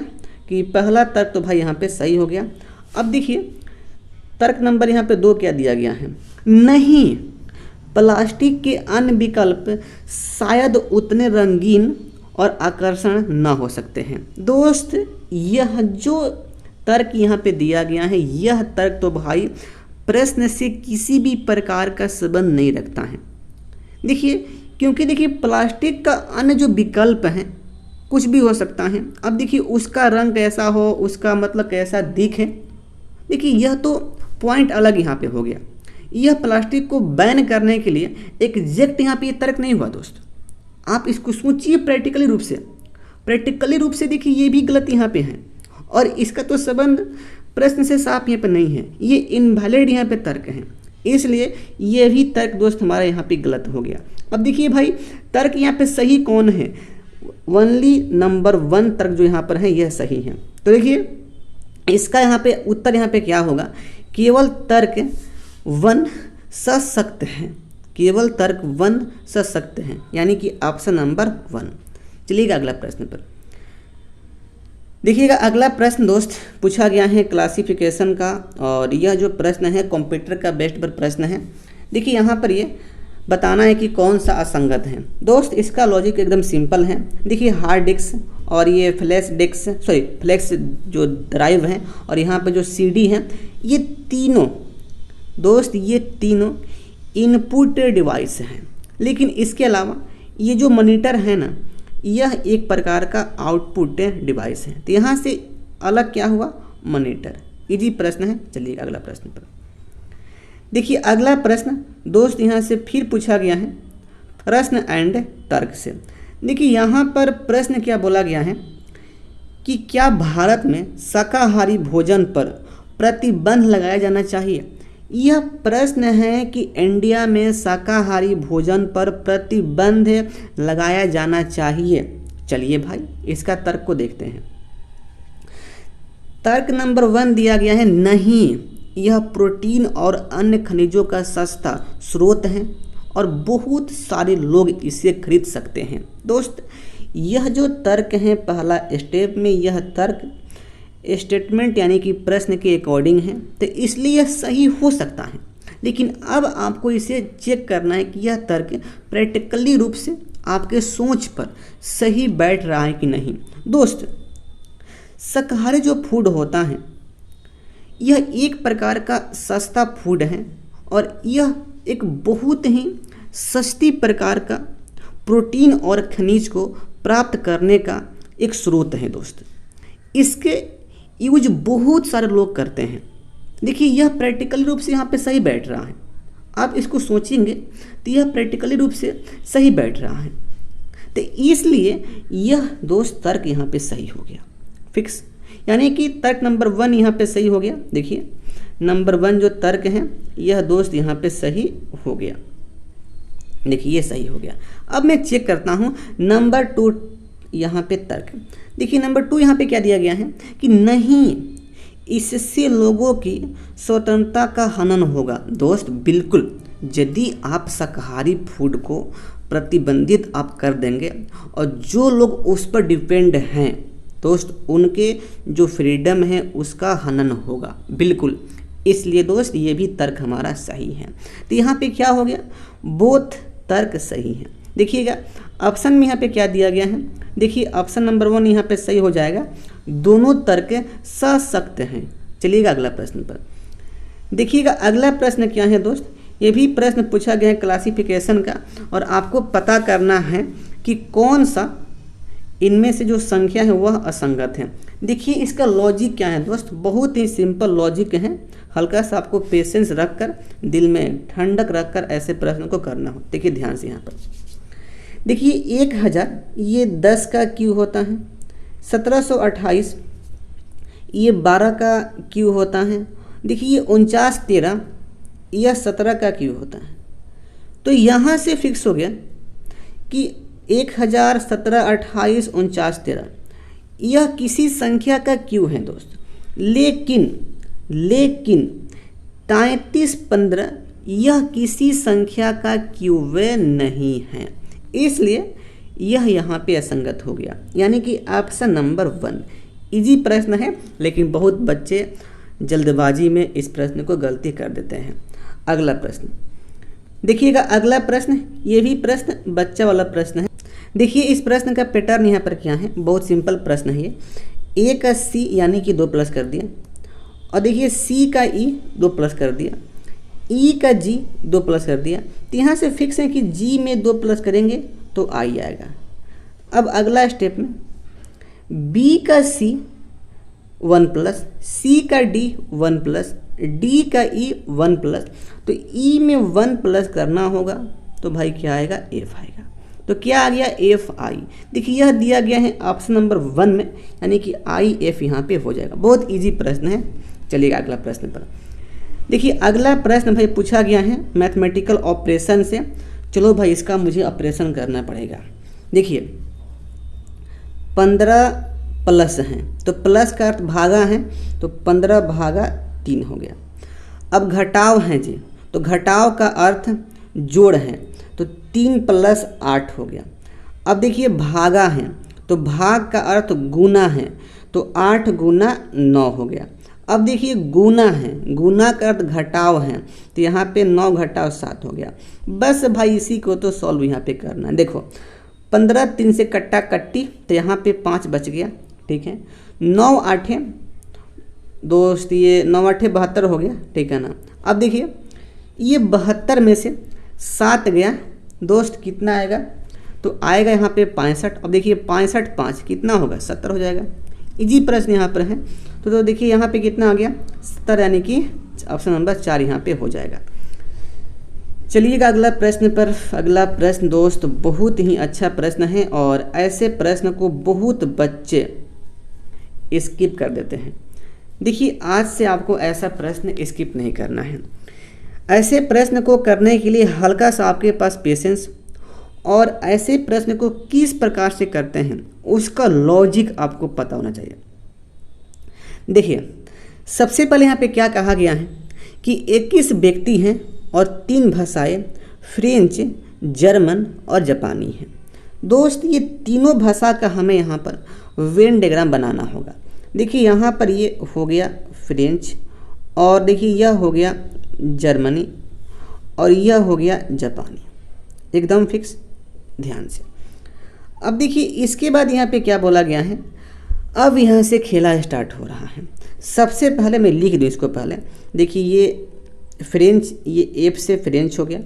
कि पहला तर्क तो भाई यहाँ पे सही हो गया। अब देखिए तर्क नंबर यहाँ पे 2 क्या दिया गया है, नहीं प्लास्टिक के अन्य विकल्प शायद उतने रंगीन और आकर्षण न हो सकते हैं। दोस्त यह जो तर्क यहाँ पे दिया गया है, यह तर्क तो भाई प्रश्न से किसी भी प्रकार का संबंध नहीं रखता है। देखिए क्योंकि देखिए प्लास्टिक का अन्य जो विकल्प है कुछ भी हो सकता है। अब देखिए उसका रंग कैसा हो, उसका मतलब कैसा दिखे, देखिए यह तो पॉइंट अलग यहाँ पे हो गया। यह प्लास्टिक को बैन करने के लिए एग्जैक्ट यहाँ पे ये तर्क नहीं हुआ दोस्त। आप इसको सोचिए प्रैक्टिकली रूप से, प्रैक्टिकली रूप से देखिए ये भी गलत यहाँ पे है और इसका तो संबंध प्रश्न से साफ यहाँ पे नहीं है, ये इनवैलिड यहाँ पे तर्क है। इसलिए ये भी तर्क दोस्त हमारा यहाँ पे गलत हो गया। अब देखिए भाई तर्क यहाँ पे सही कौन है, ओनली नंबर 1 तर्क जो यहाँ पर है यह सही है। तो देखिए इसका यहाँ पे उत्तर यहाँ पे क्या होगा, केवल तर्क 1 सशक्त है, केवल तर्क 1 सशक्त है, यानी कि ऑप्शन नंबर 1। चलिएगा अगला प्रश्न पर। देखिएगा अगला प्रश्न दोस्त पूछा गया है क्लासिफिकेशन का, और यह जो प्रश्न है कंप्यूटर का बेस्ट पर प्रश्न है। देखिए यहाँ पर ये बताना है कि कौन सा असंगत है। दोस्त इसका लॉजिक एकदम सिंपल है। देखिए हार्ड डिस्क और ये फ्लैश जो ड्राइव है और यहाँ पर जो CD है, ये तीनों दोस्त ये तीनों इनपुट डिवाइस हैं। लेकिन इसके अलावा ये जो मॉनिटर है ना, यह एक प्रकार का आउटपुट डिवाइस है। तो यहाँ से अलग क्या हुआ, मॉनिटर। इजी प्रश्न है। चलिए अगला प्रश्न पर। देखिए अगला प्रश्न दोस्त यहाँ से फिर पूछा गया है प्रश्न एंड तर्क से। देखिए यहाँ पर प्रश्न क्या बोला गया है कि क्या भारत में शाकाहारी भोजन पर प्रतिबंध लगाया जाना चाहिए। यह प्रश्न है कि इंडिया में शाकाहारी भोजन पर प्रतिबंध लगाया जाना चाहिए। चलिए भाई इसका तर्क को देखते हैं। तर्क नंबर 1 दिया गया है, नहीं यह प्रोटीन और अन्य खनिजों का सस्ता स्रोत है और बहुत सारे लोग इसे खरीद सकते हैं। दोस्त यह जो तर्क है पहला स्टेप में, यह तर्क स्टेटमेंट यानी कि प्रश्न के अकॉर्डिंग है, तो इसलिए यह सही हो सकता है। लेकिन अब आपको इसे चेक करना है कि यह तर्क प्रैक्टिकली रूप से आपके सोच पर सही बैठ रहा है कि नहीं। दोस्त शाकाहारी जो फूड होता है यह एक प्रकार का सस्ता फूड है और यह एक बहुत ही सस्ती प्रकार का प्रोटीन और खनिज को प्राप्त करने का एक स्रोत है दोस्त। इसके यूज बहुत सारे लोग करते हैं। देखिए यह प्रैक्टिकल रूप से यहाँ पे सही बैठ रहा है। आप इसको सोचेंगे तो यह प्रैक्टिकली रूप से सही बैठ रहा है, तो इसलिए यह दोस्त तर्क यहाँ पे सही हो गया फिक्स, यानी कि तर्क नंबर 1 यहाँ पे सही हो गया। देखिए नंबर 1 जो तर्क है यह दोस्त यहाँ पे सही हो गया। देखिए ये सही हो गया। अब मैं चेक करता हूँ नंबर 2 यहाँ पे तर्क। देखिए नंबर 2 यहाँ पे क्या दिया गया है कि नहीं, इससे लोगों की स्वतंत्रता का हनन होगा। दोस्त बिल्कुल, यदि आप शाकाहारी फूड को प्रतिबंधित आप कर देंगे और जो लोग उस पर डिपेंड हैं दोस्त, उनके जो फ्रीडम है उसका हनन होगा बिल्कुल। इसलिए दोस्त ये भी तर्क हमारा सही है। तो यहाँ पे क्या हो गया, बोथ तर्क सही है। देखिएगा ऑप्शन में यहाँ पे क्या दिया गया है, देखिए ऑप्शन नंबर 1 यहाँ पे सही हो जाएगा, दोनों तर्क सशक्त हैं। चलिएगा अगला प्रश्न पर। देखिएगा अगला प्रश्न क्या है दोस्त, ये भी प्रश्न पूछा गया है क्लासिफिकेशन का, और आपको पता करना है कि कौन सा इनमें से जो संख्या है वह असंगत है। देखिए इसका लॉजिक क्या है दोस्त, बहुत ही सिंपल लॉजिक है। हल्का सा आपको पेशेंस रखकर, दिल में ठंडक रखकर ऐसे प्रश्न को करना हो। देखिए ध्यान से यहाँ पर देखिए 1000 ये 10 का क्यू होता है, 1728 ये 12 का क्यू होता है। देखिए ये 4913 यह 17 का क्यू होता है। तो यहाँ से फिक्स हो गया कि 1000, 17, 28, 49, 13 यह किसी संख्या का क्यू है दोस्त। लेकिन 33, 15 यह किसी संख्या का क्यूवे नहीं है, इसलिए यह यहाँ पे असंगत हो गया। यानी कि ऑप्शन नंबर 1 इजी प्रश्न है, लेकिन बहुत बच्चे जल्दबाजी में इस प्रश्न को गलती कर देते हैं। अगला प्रश्न देखिएगा, अगला प्रश्न ये भी प्रश्न बच्चा वाला प्रश्न है। देखिए इस प्रश्न का पैटर्न यहाँ पर क्या है, बहुत सिंपल प्रश्न है ये। ए का सी यानी कि 2 प्लस कर दिया, और देखिए सी का ई 2 प्लस कर दिया, ई का जी 2 प्लस कर दिया। तो यहाँ से फिक्स है कि जी में 2 प्लस करेंगे तो आई आएगा। अब अगला स्टेप में बी का सी 1 प्लस, सी का डी 1 प्लस, डी का ई 1 प्लस। तो ई में 1 प्लस करना होगा तो भाई क्या आएगा, एफ आएगा। तो क्या आ गया, एफ आई। देखिए यह दिया गया है ऑप्शन नंबर 1 में, यानी कि आई एफ यहाँ पे हो जाएगा। बहुत इजी प्रश्न है। चलिए अगला प्रश्न पर। देखिए अगला प्रश्न भाई पूछा गया है मैथमेटिकल ऑपरेशन से। चलो भाई इसका मुझे ऑपरेशन करना पड़ेगा। देखिए 15 प्लस हैं तो प्लस का अर्थ भागा है, तो 15 भागा 3 हो गया। अब घटाव हैं जी, तो घटाव का अर्थ जोड़ है, तो 3 प्लस 8 हो गया। अब देखिए भागा है, तो भाग का अर्थ गुना है, तो 8 गुना 9 हो गया। अब देखिए गुना है, गुना का अर्थ घटाव है, तो यहाँ पे 9 घटाव 7 हो गया। बस भाई इसी को तो सॉल्व यहाँ पे करना है। देखो 15 3 से कट्टा कट्टी, तो यहाँ पे 5 बच गया, ठीक है। 9 8 दोस्त, ये 9 8 72 हो गया, ठीक है ना। अब देखिए ये 72 में से 7 गया दोस्त, कितना आएगा, तो आएगा यहाँ पे 65। अब देखिए 65 5 कितना होगा, 70 हो जाएगा। इजी प्रश्न यहाँ पर है। तो देखिए यहाँ पे कितना आ गया, 70, यानी कि ऑप्शन नंबर 4 यहाँ पे हो जाएगा। चलिएगा अगला प्रश्न पर। अगला प्रश्न दोस्त बहुत ही अच्छा प्रश्न है, और ऐसे प्रश्न को बहुत बच्चे स्किप कर देते हैं। देखिए आज से आपको ऐसा प्रश्न स्किप नहीं करना है। ऐसे प्रश्न को करने के लिए हल्का सा आपके पास पेशेंस, और ऐसे प्रश्न को किस प्रकार से करते हैं उसका लॉजिक आपको पता होना चाहिए। देखिए सबसे पहले यहाँ पे क्या कहा गया है कि 21 व्यक्ति हैं और 3 भाषाएं फ्रेंच, जर्मन और जापानी हैं। दोस्त ये तीनों भाषा का हमें यहाँ पर वेन डायग्राम बनाना होगा। देखिए यहाँ पर ये हो गया फ्रेंच, और देखिए यह हो गया जर्मनी, और यह हो गया जापानी। एकदम फिक्स, ध्यान से। अब देखिए इसके बाद यहाँ पे क्या बोला गया है, अब यहाँ से खेला स्टार्ट हो रहा है। सबसे पहले मैं लिख दूँ इसको पहले। देखिए ये फ्रेंच, ये एफ से फ्रेंच हो गया,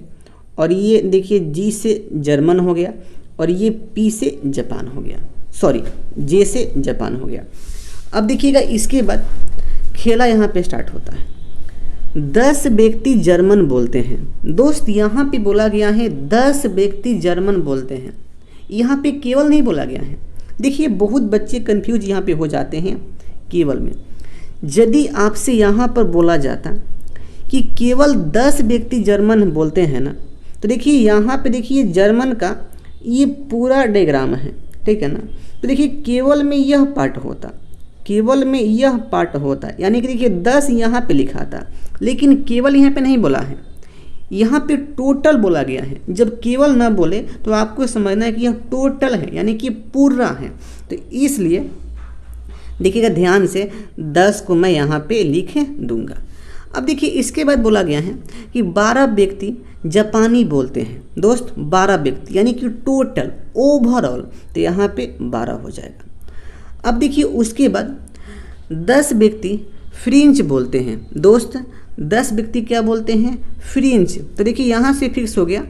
और ये देखिए जी से जर्मन हो गया, और ये पी से जापान हो गया, सॉरी जे से जापान हो गया। अब देखिएगा इसके बाद खेला यहाँ पे स्टार्ट होता है। 10 व्यक्ति जर्मन बोलते हैं। दोस्त यहाँ पे बोला गया है 10 व्यक्ति जर्मन बोलते हैं, यहाँ पे केवल नहीं बोला गया है। देखिए बहुत बच्चे कंफ्यूज यहाँ पे हो जाते हैं केवल में। यदि आपसे यहाँ पर बोला जाता कि केवल 10 व्यक्ति जर्मन बोलते हैं ना, तो देखिए यहाँ पे देखिए जर्मन का ये पूरा डायग्राम है, ठीक है ना। तो देखिए केवल में यह पार्ट होता, केवल में यह पार्ट होता, यानी कि देखिए 10 यहाँ पे लिखा था, लेकिन केवल यहाँ पे नहीं बोला है, यहाँ पे टोटल बोला गया है। जब केवल ना बोले तो आपको समझना है कि यह टोटल है, यानी कि पूरा है। तो इसलिए देखिएगा ध्यान से, 10 को मैं यहाँ पे लिख दूंगा। अब देखिए इसके बाद बोला गया है कि 12 व्यक्ति जापानी बोलते हैं। दोस्त 12 व्यक्ति यानी कि टोटल ओवरऑल, तो यहाँ पे 12 हो जाएगा। अब देखिए उसके बाद 10 व्यक्ति फ्रेंच बोलते हैं। दोस्त 10 व्यक्ति क्या बोलते हैं? फ्रेंच। तो देखिए यहाँ से फिक्स हो गया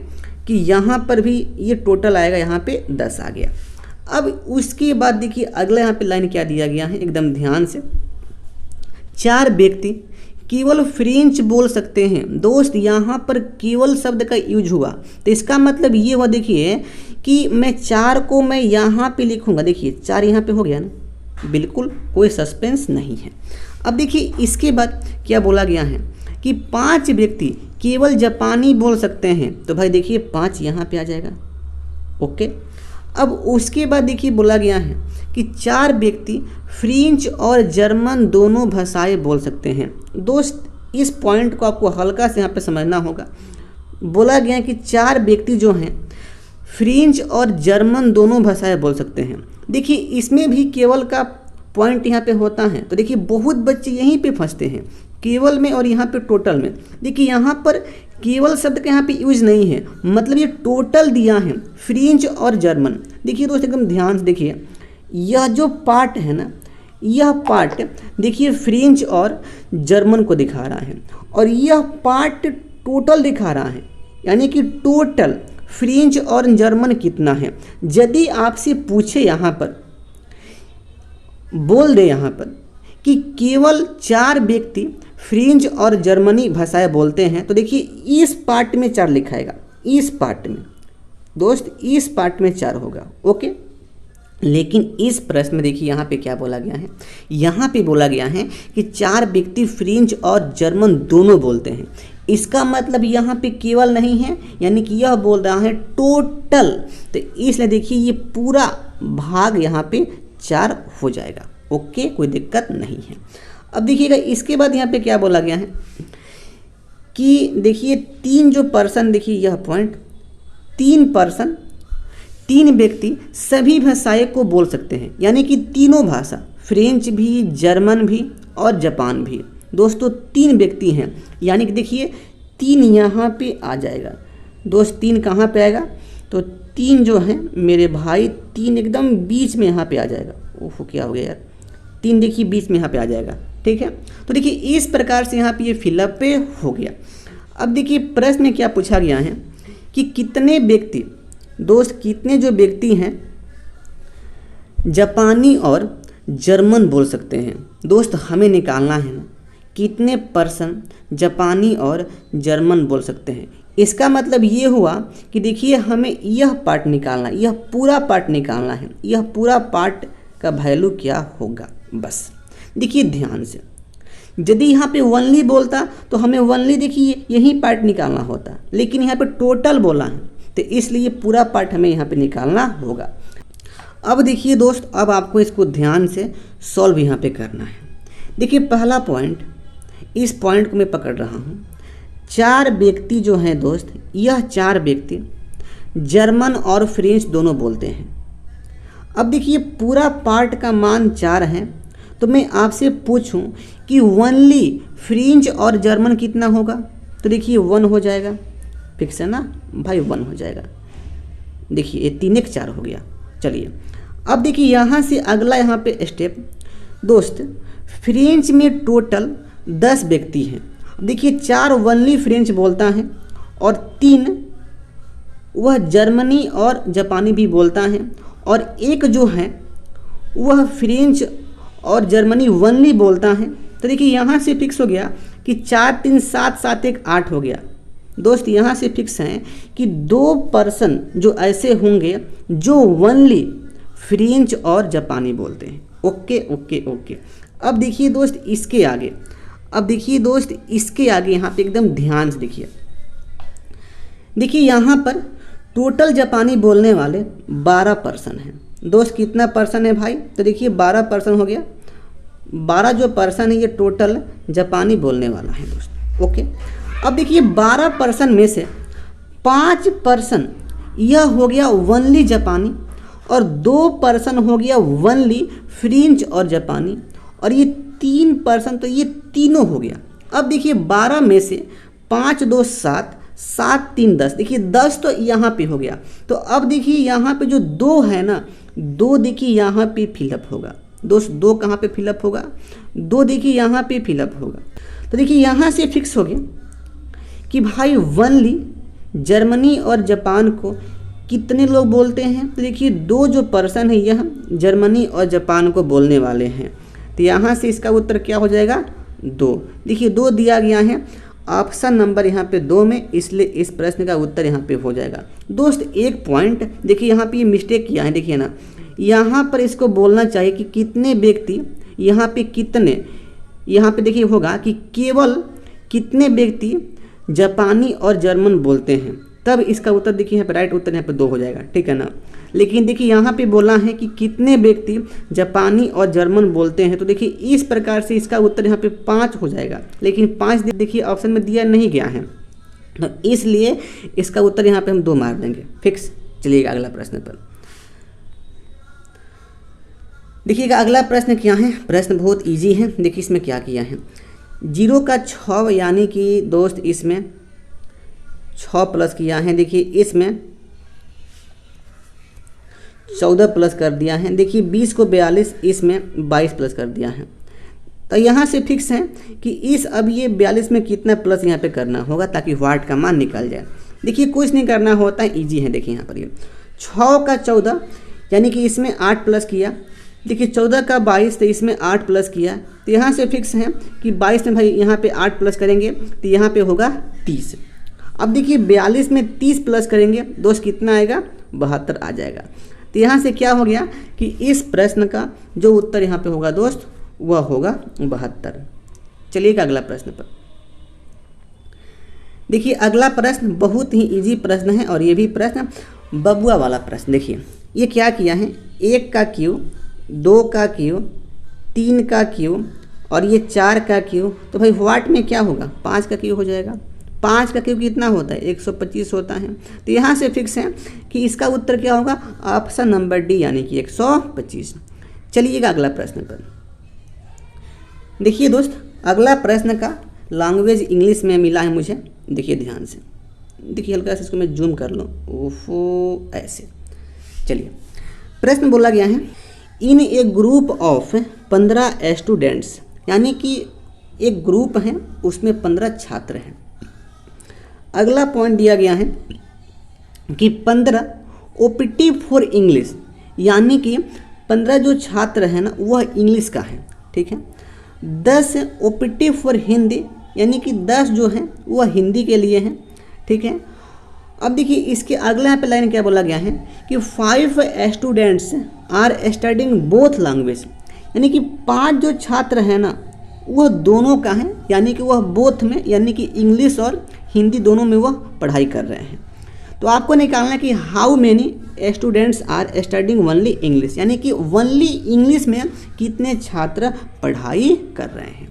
कि यहाँ पर भी ये टोटल आएगा, यहाँ पे 10 आ गया। अब उसके बाद देखिए अगला यहाँ पे लाइन क्या दिया गया है, एकदम ध्यान से, 4 व्यक्ति केवल फ्रेंच बोल सकते हैं। दोस्त यहाँ पर केवल शब्द का यूज हुआ, तो इसका मतलब ये हुआ देखिए कि मैं 4 को मैं यहाँ पे लिखूँगा। देखिए 4 यहाँ पे हो गया ना, बिल्कुल कोई सस्पेंस नहीं है। अब देखिए इसके बाद क्या बोला गया है कि 5 व्यक्ति केवल जापानी बोल सकते हैं। तो भाई देखिए 5 यहाँ पे आ जाएगा, ओके। अब उसके बाद देखिए बोला गया है कि 4 व्यक्ति फ्रेंच और जर्मन दोनों भाषाएं बोल सकते हैं। दोस्त इस पॉइंट को आपको हल्का से यहाँ पे समझना होगा। बोला गया है कि 4 व्यक्ति जो हैं फ्रेंच और जर्मन दोनों भाषाएं बोल सकते हैं। देखिए इसमें भी केवल का पॉइंट यहाँ पे होता है, तो देखिए बहुत बच्चे यहीं पे फंसते हैं, केवल में और यहाँ पे टोटल में। देखिए यहाँ पर केवल शब्द का यहाँ पे यूज नहीं है, मतलब ये टोटल दिया है फ्रेंच और जर्मन। देखिए दोस्त एकदम ध्यान से देखिए, यह जो पार्ट है ना, यह पार्ट देखिए फ्रेंच और जर्मन को दिखा रहा है, और यह पार्ट टोटल दिखा रहा है, यानी कि टोटल फ्रेंच और जर्मन कितना है। यदि आपसे पूछे यहाँ पर, बोल दे यहाँ पर कि केवल 4 व्यक्ति फ्रेंच और जर्मनी भाषाएं बोलते हैं, तो देखिए इस पार्ट में 4 लिखाएगा, इस पार्ट में दोस्त, इस पार्ट में 4 होगा, ओके। लेकिन इस प्रश्न में देखिए यहाँ पे क्या बोला गया है, यहाँ पे बोला गया है कि 4 व्यक्ति फ्रेंच और जर्मन दोनों बोलते हैं। इसका मतलब यहाँ पे केवल नहीं है, यानी कि यह बोल रहा है टोटल। तो इसलिए देखिए ये पूरा भाग यहाँ पे 4 हो जाएगा, ओके, कोई दिक्कत नहीं है। अब देखिएगा इसके बाद यहाँ पे क्या बोला गया है कि देखिए 3 जो पर्सन, देखिए यह पॉइंट, 3 पर्सन 3 व्यक्ति सभी भाषाएं को बोल सकते हैं, यानी कि तीनों भाषा, फ्रेंच भी, जर्मन भी और जापान भी। दोस्तों 3 व्यक्ति हैं, यानी कि देखिए 3 यहाँ पे आ जाएगा। दोस्त 3 कहाँ पे आएगा? तो 3 जो है मेरे भाई, 3 एकदम बीच में यहाँ पे आ जाएगा। ओहो क्या हो गया यार, 3 देखिए बीच में यहाँ पे आ जाएगा, ठीक है। तो देखिए इस प्रकार से यहाँ पे ये फिलअप पे हो गया। अब देखिए प्रश्न में क्या पूछा गया है कि कितने व्यक्ति, दोस्त कितने जो व्यक्ति हैं जापानी और जर्मन बोल सकते हैं। दोस्त हमें निकालना है ना, कितने पर्सन जापानी और जर्मन बोल सकते हैं। इसका मतलब ये हुआ कि देखिए हमें यह पार्ट निकालना, यह पूरा पार्ट निकालना है, यह पूरा पार्ट का वैल्यू क्या होगा। बस देखिए ध्यान से, यदि यहाँ पे ओनली बोलता तो हमें ओनली देखिए यही पार्ट निकालना होता, लेकिन यहाँ पे टोटल बोला है, तो इसलिए पूरा पार्ट हमें यहाँ पे निकालना होगा। अब देखिए दोस्त, अब आपको इसको ध्यान से सॉल्व यहाँ पे करना है। देखिए पहला पॉइंट, इस पॉइंट को मैं पकड़ रहा हूँ। 4 व्यक्ति जो हैं दोस्त, यह 4 व्यक्ति जर्मन और फ्रेंच दोनों बोलते हैं। अब देखिए पूरा पार्ट का मान 4 है, तो मैं आपसे पूछूं कि ओनली फ्रेंच और जर्मन कितना होगा, तो देखिए 1 हो जाएगा, फिक्स है ना भाई, 1 हो जाएगा। देखिए ये 3 1 4 हो गया। चलिए अब देखिए यहाँ से अगला यहाँ पे स्टेप, दोस्त फ्रेंच में टोटल 10 व्यक्ति हैं। देखिए 4 ओनली फ्रेंच बोलता है और 3 वह जर्मनी और जापानी भी बोलता है, और 1 जो है वह फ्रेंच और जर्मनी ओनली बोलता है। तो देखिए यहाँ से फिक्स हो गया कि 4 3 7 7 1 8 हो गया। दोस्त यहाँ से फिक्स है कि 2 पर्सन जो ऐसे होंगे जो ओनली फ्रेंच और जापानी बोलते हैं। Okay okay okay. अब देखिए दोस्त इसके आगे, अब देखिए दोस्त इसके आगे यहाँ पे एकदम ध्यान से देखिए। देखिए यहाँ पर टोटल जापानी बोलने वाले 12% हैं। दोस्त कितना पर्सन है भाई? तो देखिए 12% हो गया। 12 जो पर्सन है ये टोटल जापानी बोलने वाला है दोस्त। ओके, अब देखिए 12% में से 5% यह हो गया वनली जापानी और 2% हो गया वनली फ्रेंच और जापानी और ये 3% तो ये तीनों हो गया। अब देखिए 12 में से 5 2 7, 7 3 10, देखिए 10 तो यहाँ पे हो गया। तो अब देखिए यहाँ पे जो 2 है ना, 2 देखिए यहाँ पे फिलअप होगा दोस्त। 2 कहाँ पे फिलअप होगा? 2 देखिए यहाँ पे फिलअप होगा। तो देखिए यहाँ से फिक्स हो गया कि भाई वनली जर्मनी और जापान को कितने लोग बोलते हैं? तो देखिए 2 जो पर्सन है यह जर्मनी और जापान को बोलने वाले हैं। तो यहाँ से इसका उत्तर क्या हो जाएगा? 2। देखिए 2 दिया गया है, ऑप्शन नंबर यहाँ पे 2 में, इसलिए इस प्रश्न का उत्तर यहाँ पे हो जाएगा। दोस्त एक पॉइंट देखिए यहाँ पे ये मिस्टेक किया है, देखिए ना, यहाँ पर इसको बोलना चाहिए कि कितने व्यक्ति, यहाँ पे कितने, यहाँ पे देखिए होगा कि केवल कितने व्यक्ति जापानी और जर्मन बोलते हैं, तब इसका उत्तर देखिए यहाँ पे राइट उत्तर यहाँ पे 2 हो जाएगा, ठीक है ना। लेकिन देखिए यहाँ पे बोला है कि कितने व्यक्ति जापानी और जर्मन बोलते हैं, तो देखिए इस प्रकार से इसका उत्तर यहाँ पे 5 हो जाएगा। लेकिन 5 देखिए ऑप्शन में दिया नहीं गया है, तो इसलिए इसका उत्तर यहाँ पे हम 2 मार देंगे, फिक्स। चलिएगा अगला प्रश्न पर। देखिएगा अगला प्रश्न क्या है, प्रश्न बहुत ईजी है। देखिए इसमें क्या किया है, 0 का 6 यानी कि दोस्त इसमें 6 प्लस किया है। देखिए इसमें 14 प्लस कर दिया है। देखिए 20 को 42, इसमें 22 प्लस कर दिया है। तो यहाँ से फिक्स है कि इस अब ये 42 में कितना प्लस यहाँ पे करना होगा ताकि वाट का मान निकल जाए। देखिए कुछ नहीं करना होता है, ईजी है। देखिए यहाँ पर ये 6 का 14 यानी कि इसमें 8 प्लस किया। देखिए 14 का 22 तो इसमें 8 प्लस किया। तो यहाँ से फिक्स है कि 22 में भाई यहाँ पे 8 प्लस करेंगे तो यहाँ पे होगा 30। अब देखिए 42 में 30 प्लस करेंगे दोस्त, कितना आएगा? 72 आ जाएगा। तो यहाँ से क्या हो गया कि इस प्रश्न का जो उत्तर यहाँ पे होगा दोस्त वह होगा 72। चलिएगा अगला प्रश्न पर। देखिए अगला प्रश्न बहुत ही इजी प्रश्न है और ये भी प्रश्न बबुआ वाला प्रश्न। देखिए ये क्या किया है, 1 का क्यू, 2 का क्यू, 3 का क्यू और ये 4 का क्यू। तो भाई वाट में क्या होगा? 5 का क्यू हो जाएगा। 5 का क्यू कितना होता है? 125 होता है। तो यहाँ से फिक्स है कि इसका उत्तर क्या होगा? ऑप्शन नंबर डी यानी कि 125। चलिएगा अगला प्रश्न पर। देखिए दोस्त अगला प्रश्न का लैंग्वेज इंग्लिश में मिला है मुझे। देखिए ध्यान से, देखिए हल्का सा इसको मैं जूम कर लूँ, ओफो ऐसे। चलिए प्रश्न बोला गया है, इन ए ग्रुप ऑफ 15 स्टूडेंट्स, यानी कि एक ग्रुप है उसमें 15 छात्र हैं। अगला पॉइंट दिया गया है कि 15 ऑप्टेटिव फॉर इंग्लिश, यानी कि 15 जो छात्र हैं ना वह इंग्लिश का है, ठीक है। 10 ऑप्टेटिव फॉर हिंदी, यानी कि 10 जो हैं वह हिंदी के लिए हैं, ठीक है। अब देखिए इसके अगला यहाँ पे लाइन क्या बोला गया है कि 5 students are studying both language, यानी कि 5 जो छात्र हैं ना वह दोनों का है, यानी कि वह बोथ में, यानी कि इंग्लिश और हिंदी दोनों में वह पढ़ाई कर रहे हैं। तो आपको निकालना है कि how many students are studying only English, यानी कि ओनली इंग्लिश में कितने छात्र पढ़ाई कर रहे हैं।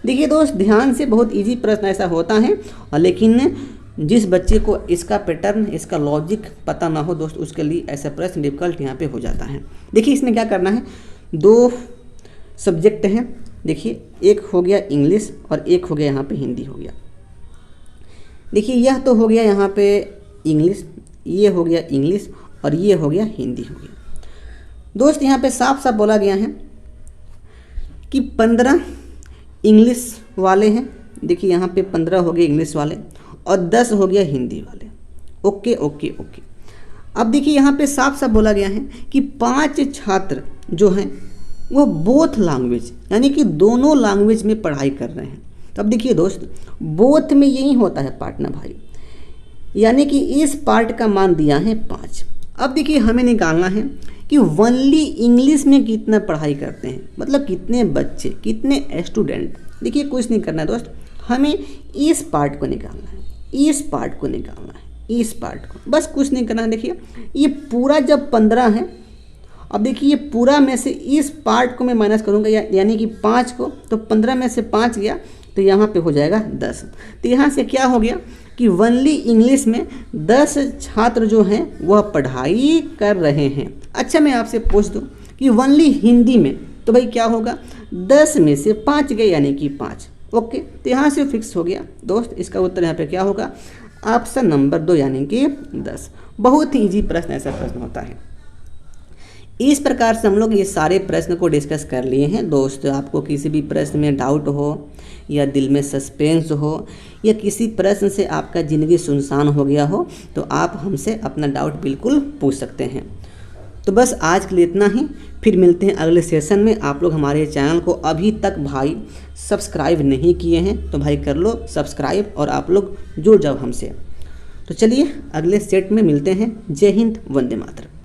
देखिए दोस्त ध्यान से, बहुत इजी प्रश्न ऐसा होता है, और लेकिन जिस बच्चे को इसका पैटर्न, इसका लॉजिक पता ना हो दोस्त, उसके लिए ऐसा प्रश्न डिफिकल्ट यहाँ पे हो जाता है। देखिए इसमें क्या करना है, 2 सब्जेक्ट हैं। देखिए एक हो गया इंग्लिश और एक हो गया यहाँ पे हिंदी हो गया। देखिए यह तो हो गया यहाँ पे इंग्लिश, ये हो गया इंग्लिश और ये हो गया हिंदी हो गया। दोस्त यहाँ पे साफ साफ बोला गया है कि 15 इंग्लिश वाले हैं। देखिए यहाँ पे 15 हो गए इंग्लिश वाले और 10 हो गया हिंदी वाले। Okay okay okay. अब देखिए यहाँ पे साफ साफ बोला गया है कि 5 छात्र जो हैं वो बोथ लैंग्वेज, यानी कि दोनों लैंग्वेज में पढ़ाई कर रहे हैं। तो अब देखिए दोस्त बोथ में यही होता है पार्टनर भाई, यानी कि इस पार्ट का मान दिया है 5। अब देखिए हमें निकालना है कि ओनली इंग्लिश में कितना पढ़ाई करते हैं, मतलब कितने बच्चे, कितने स्टूडेंट। देखिए कुछ नहीं करना है दोस्त, हमें इस पार्ट को निकालना है, इस पार्ट को निकालना है, इस पार्ट को, बस कुछ नहीं करना है। देखिए ये पूरा जब 15 है, अब देखिए ये पूरा में से इस पार्ट को मैं माइनस करूँगा, यानी कि 5 को, तो 15 में से 5 गया तो यहाँ पे हो जाएगा 10। तो यहाँ से क्या हो गया कि ओनली इंग्लिश में 10 छात्र जो हैं वह पढ़ाई कर रहे हैं। अच्छा मैं आपसे पूछ दूँ कि ओनली हिंदी में, तो भाई क्या होगा, 10 में से 5 गए यानी कि 5। ओके, तो यहाँ से फिक्स हो गया दोस्त, इसका उत्तर यहाँ पे क्या होगा, ऑप्शन नंबर 2 यानी कि 10। बहुत ही ईजी प्रश्न, ऐसा प्रश्न होता है। इस प्रकार से हम लोग ये सारे प्रश्न को डिस्कस कर लिए हैं दोस्त। आपको किसी भी प्रश्न में डाउट हो या दिल में सस्पेंस हो या किसी प्रश्न से आपका ज़िंदगी सुनसान हो गया हो तो आप हमसे अपना डाउट बिल्कुल पूछ सकते हैं। तो बस आज के लिए इतना ही, फिर मिलते हैं अगले सेशन में। आप लोग हमारे चैनल को अभी तक भाई सब्सक्राइब नहीं किए हैं तो भाई कर लो सब्सक्राइब और आप लोग जुड़ जाओ हमसे। तो चलिए अगले सेट में मिलते हैं। जय हिंद, वंदे मातरम।